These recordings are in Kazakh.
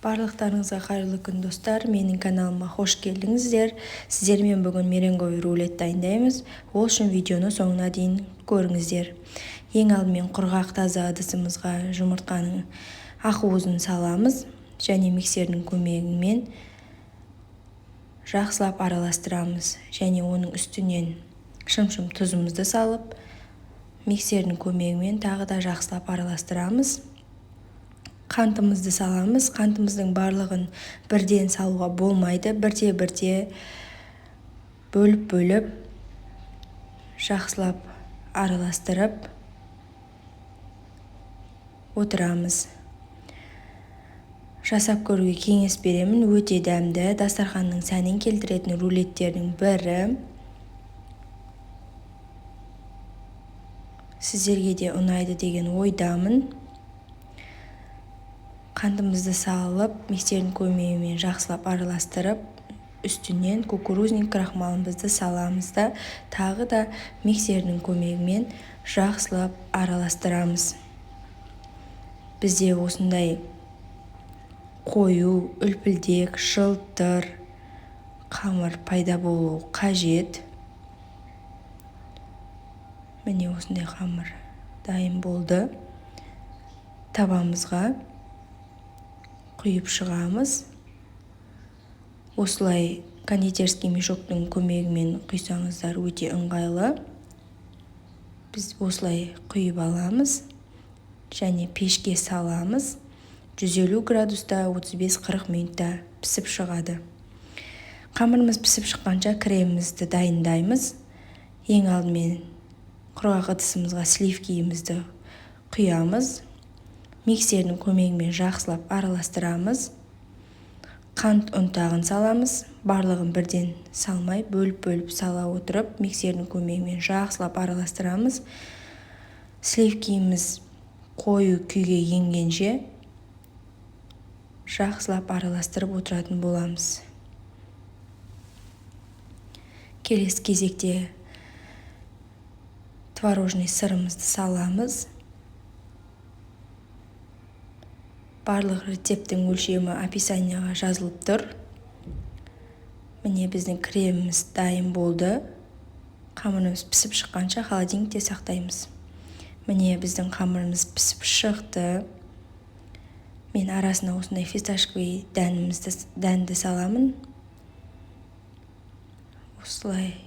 Барлықтарыңызға қайырлы күн достар, менің каналыма қош келдіңіздер. Сіздермен бүгін меренговый рулет дайындаймыз. Ол үшін видеоны соңына дейін көріңіздер. Ең алдымен құрғақ таза ыдысымызға жұмыртқаның ақуызын саламыз және миксердің көмегімен жақсылап араластырамыз. Және оның үстінен шым-шым тұзымызды салып, миксердің көмегімен тағы да жақсылап араластырамыз. Қантымызды саламыз. Қантымыздың барлығын бірден салуға болмайды. Бірте-бірте бөліп жақсылап араластырып отырамыз. Жасап көруге кеңес беремін. Өте дәмді, дастарханның сәнін келтіретін рулеттердің бірі. Сіздерге де ұнайды деген ойдамын. Қантымызды салып, миксердің көмегімен жақсылап араластырып, үстінен кукурузник крахмалымызды саламыз да, тағы да миксердің көмегімен жақсылап араластырамыз. Бізде осындай қою, үлпілдек, жылтыр қамыр пайда болуы қажет. Міне осындай қамыр дайын болды. Табамызға құйып шығамыз. Осылай кондитерский мешоктың көмегімен құйсаңыздар өте ыңғайлы. Біз осылай құйып аламыз және пешке саламыз. 150 градуста 35-40 минутта пісіп шығады. Қамырымыз пісіп шыққанша кремімізді дайындаймыз. Ең алдымен құрғақ ыдысымызға сливкиімізді құямыз. Миксердің көмегімен жақсылап араластырамыз. Қант ұнтағын саламыз. Барлығын бірден салмай, бөліп сала отырып, миксердің көмегімен жақсылап араластырамыз. Сливкиіміз қою күйге енгенше жақсылап араластырып отыратын боламыз. Келесі кезекте творожный сырымызды саламыз. Барлық рецептің өлшемі описанияға жазылып тұр. Міне біздің креміміз дайын болды. Қамырымыз пісіп шыққанша холодильникте сақтаймыз. Міне біздің қамырымыз пісіп шықты. Мен арасына осындай фисташковый дәнді саламын. Осылай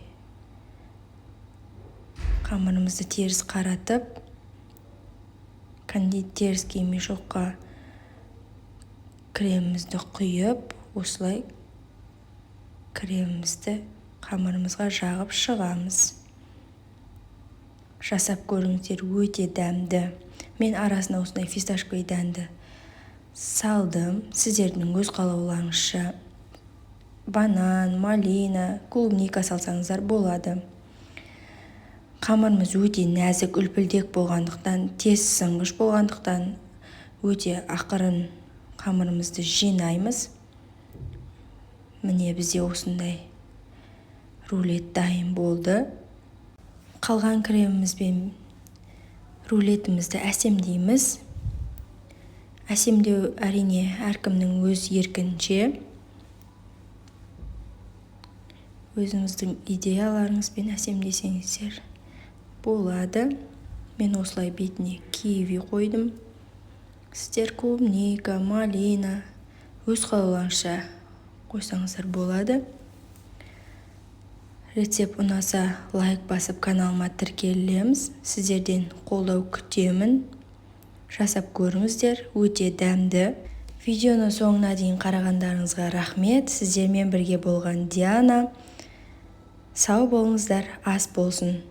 қамырымызды теріс қаратып, кондитерский мешокқа кремімізді құйып, осылай кремімізді қамырымызға жағып шығамыз. Жасап көріңіздер, өте дәмді. Мен арасына осындай фисташковый дәнді салдым. Сіздердің өз қалауларыңызша банан, малина, клубника салсаңыздар болады. Қамырымыз өте нәзік, үлпілдек болғандықтан, тез сынғыш болғандықтан, өте ақырын қамырымызды жинаймыз. Міне бізде осындай рулет дайын болды. Қалған кремімізбен рулетімізді әсемдейміз. Әсемдеу әрине әркімнің өз еркінше. Өзіңіздің идеяларыңызбен әсемдесеңіздер болады. Мен осылай бетіне киви қойдым. Сіздер клубника, малина, өз қалауларыңызша қойсаңыздар болады. Рецепт ұнаса лайк басып каналыма тіркелеміз. Сіздерден қолдау күтемін. Жасап көріңіздер, өте дәмді. Видеоны соңына дейін қарағандарыңызға рахмет. Сіздермен бірге болған Диана. Сау болыңыздар, ас болсын.